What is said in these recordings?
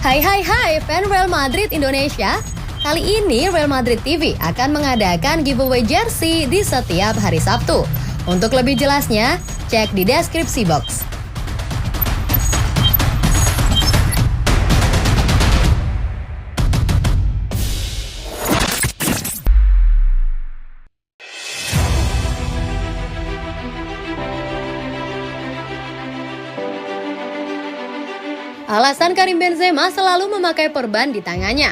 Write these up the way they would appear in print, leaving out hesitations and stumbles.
Hai fan Real Madrid Indonesia. Kali ini Real Madrid TV akan mengadakan giveaway jersey di setiap hari Sabtu. Untuk lebih jelasnya, cek di deskripsi box. Alasan Karim Benzema selalu memakai perban di tangannya.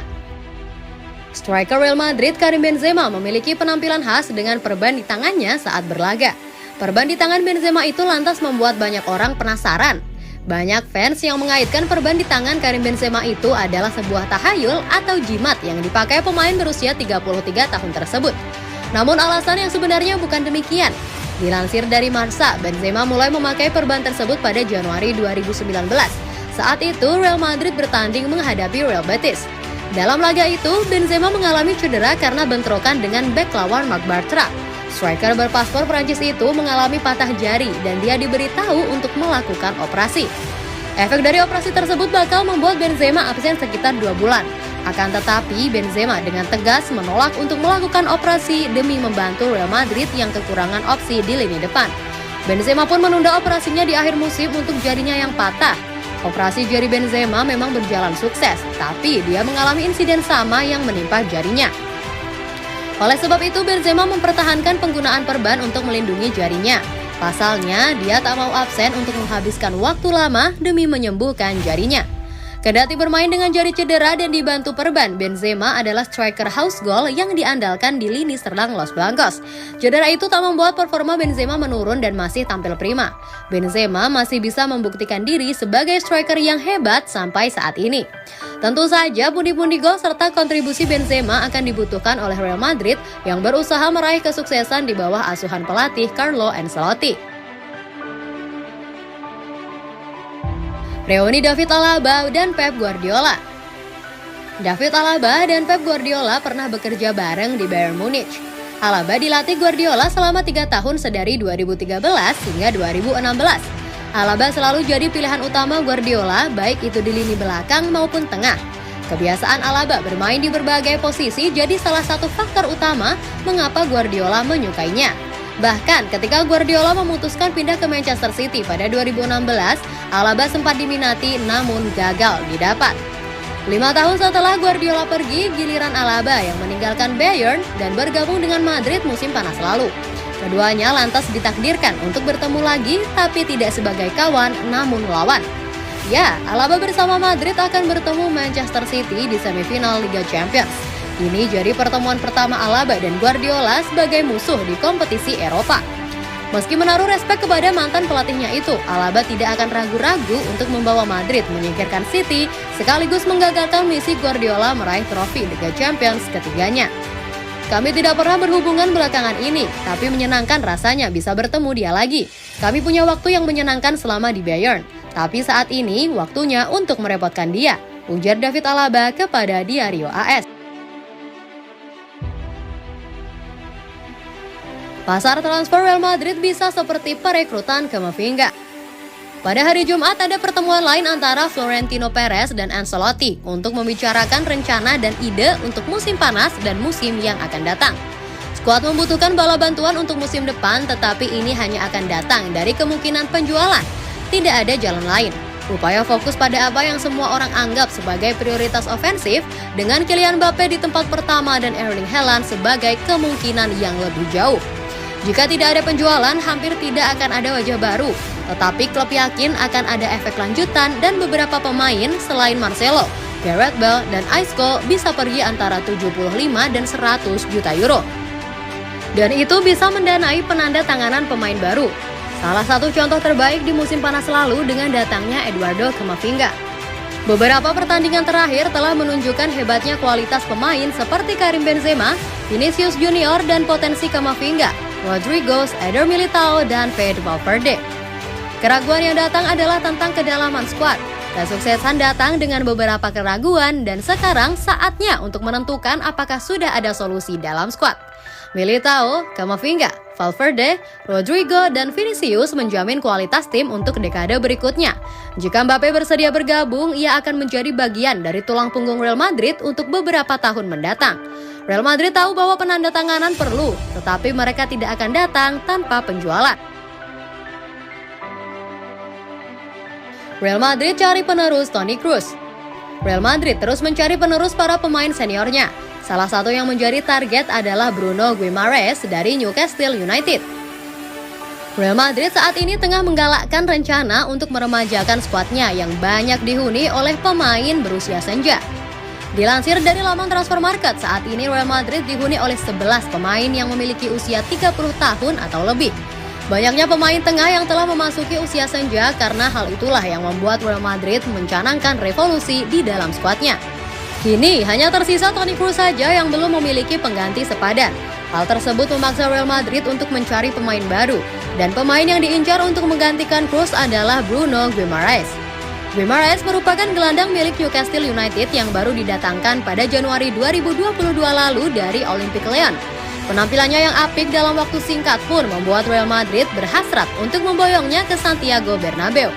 Striker Real Madrid Karim Benzema memiliki penampilan khas dengan perban di tangannya saat berlaga. Perban di tangan Benzema itu lantas membuat banyak orang penasaran. Banyak fans yang mengaitkan perban di tangan Karim Benzema itu adalah sebuah tahayul atau jimat yang dipakai pemain berusia 33 tahun tersebut. Namun alasan yang sebenarnya bukan demikian. Dilansir dari Marca, Benzema mulai memakai perban tersebut pada Januari 2019. Saat itu, Real Madrid bertanding menghadapi Real Betis. Dalam laga itu, Benzema mengalami cedera karena bentrokan dengan bek lawan Marc Bartra. Striker berpaspor Prancis itu mengalami patah jari dan dia diberitahu untuk melakukan operasi. Efek dari operasi tersebut bakal membuat Benzema absen sekitar 2 bulan. Akan tetapi, Benzema dengan tegas menolak untuk melakukan operasi demi membantu Real Madrid yang kekurangan opsi di lini depan. Benzema pun menunda operasinya di akhir musim untuk jarinya yang patah. Operasi jari Benzema memang berjalan sukses, tapi dia mengalami insiden sama yang menimpa jarinya. Oleh sebab itu, Benzema mempertahankan penggunaan perban untuk melindungi jarinya. Pasalnya, dia tak mau absen untuk menghabiskan waktu lama demi menyembuhkan jarinya. Kendati bermain dengan jari cedera dan dibantu perban, Benzema adalah striker house goal yang diandalkan di lini serang Los Blancos. Cedera itu tak membuat performa Benzema menurun dan masih tampil prima. Benzema masih bisa membuktikan diri sebagai striker yang hebat sampai saat ini. Tentu saja pundi-pundi gol serta kontribusi Benzema akan dibutuhkan oleh Real Madrid yang berusaha meraih kesuksesan di bawah asuhan pelatih Carlo Ancelotti. Reuni David Alaba dan Pep Guardiola. David Alaba dan Pep Guardiola pernah bekerja bareng di Bayern Munich. Alaba dilatih Guardiola selama 3 tahun sedari 2013 hingga 2016. Alaba selalu jadi pilihan utama Guardiola baik itu di lini belakang maupun tengah. Kebiasaan Alaba bermain di berbagai posisi jadi salah satu faktor utama mengapa Guardiola menyukainya. Bahkan ketika Guardiola memutuskan pindah ke Manchester City pada 2016, Alaba sempat diminati namun gagal didapat. 5 tahun setelah Guardiola pergi, giliran Alaba yang meninggalkan Bayern dan bergabung dengan Madrid musim panas lalu. Keduanya lantas ditakdirkan untuk bertemu lagi tapi tidak sebagai kawan namun lawan. Ya, Alaba bersama Madrid akan bertemu Manchester City di semifinal Liga Champions. Ini jadi pertemuan pertama Alaba dan Guardiola sebagai musuh di kompetisi Eropa. Meski menaruh respek kepada mantan pelatihnya itu, Alaba tidak akan ragu-ragu untuk membawa Madrid menyingkirkan City sekaligus menggagalkan misi Guardiola meraih trofi Liga Champions ketiganya. Kami tidak pernah berhubungan belakangan ini, tapi menyenangkan rasanya bisa bertemu dia lagi. Kami punya waktu yang menyenangkan selama di Bayern, tapi saat ini waktunya untuk merepotkan dia, ujar David Alaba kepada Diario AS. Pasar transfer Real Madrid bisa seperti perekrutan Camavinga. Pada hari Jumat ada pertemuan lain antara Florentino Perez dan Ancelotti untuk membicarakan rencana dan ide untuk musim panas dan musim yang akan datang. Skuad membutuhkan bala bantuan untuk musim depan, tetapi ini hanya akan datang dari kemungkinan penjualan. Tidak ada jalan lain. Upaya fokus pada apa yang semua orang anggap sebagai prioritas ofensif dengan Kylian Mbappe di tempat pertama dan Erling Haaland sebagai kemungkinan yang lebih jauh. Jika tidak ada penjualan, hampir tidak akan ada wajah baru. Tetapi klub yakin akan ada efek lanjutan dan beberapa pemain selain Marcelo, Gareth Bale, dan Isco bisa pergi antara 75 dan 100 juta euro. Dan itu bisa mendanai penanda tanganan pemain baru. Salah satu contoh terbaik di musim panas lalu dengan datangnya Eduardo Camavinga. Beberapa pertandingan terakhir telah menunjukkan hebatnya kualitas pemain seperti Karim Benzema, Vinicius Junior, dan potensi Camavinga, Rodrigo, Eder Militao, dan Fede Valverde. Keraguan yang datang adalah tentang kedalaman skuad. Kesuksesan datang dengan beberapa keraguan dan sekarang saatnya untuk menentukan apakah sudah ada solusi dalam skuad. Militao, Camavinga, Valverde, Rodrigo, dan Vinicius menjamin kualitas tim untuk dekade berikutnya. Jika Mbappe bersedia bergabung, ia akan menjadi bagian dari tulang punggung Real Madrid untuk beberapa tahun mendatang. Real Madrid tahu bahwa penandatanganan perlu, tetapi mereka tidak akan datang tanpa penjualan. Real Madrid cari penerus Toni Kroos. Real Madrid terus mencari penerus para pemain seniornya. Salah satu yang menjadi target adalah Bruno Guimaraes dari Newcastle United. Real Madrid saat ini tengah menggalakkan rencana untuk meremajakan skuadnya yang banyak dihuni oleh pemain berusia senja. Dilansir dari laman Transfermarkt, saat ini Real Madrid dihuni oleh 11 pemain yang memiliki usia 30 tahun atau lebih. Banyaknya pemain tengah yang telah memasuki usia senja karena hal itulah yang membuat Real Madrid mencanangkan revolusi di dalam skuadnya. Kini hanya tersisa Toni Kroos saja yang belum memiliki pengganti sepadan. Hal tersebut memaksa Real Madrid untuk mencari pemain baru, dan pemain yang diincar untuk menggantikan Kroos adalah Bruno Guimaraes. Guimaraes merupakan gelandang milik Newcastle United yang baru didatangkan pada Januari 2022 lalu dari Olympique Lyon. Penampilannya yang apik dalam waktu singkat pun membuat Real Madrid berhasrat untuk memboyongnya ke Santiago Bernabeu.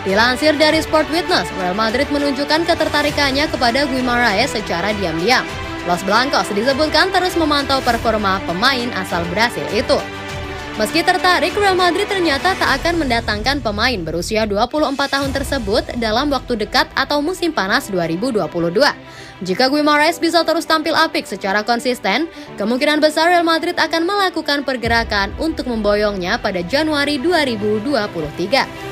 Dilansir dari Sport Witness, Real Madrid menunjukkan ketertarikannya kepada Guimaraes secara diam-diam. Los Blancos disebutkan terus memantau performa pemain asal Brasil itu. Meski tertarik, Real Madrid ternyata tak akan mendatangkan pemain berusia 24 tahun tersebut dalam waktu dekat atau musim panas 2022. Jika Guimaraes bisa terus tampil apik secara konsisten, kemungkinan besar Real Madrid akan melakukan pergerakan untuk memboyongnya pada Januari 2023.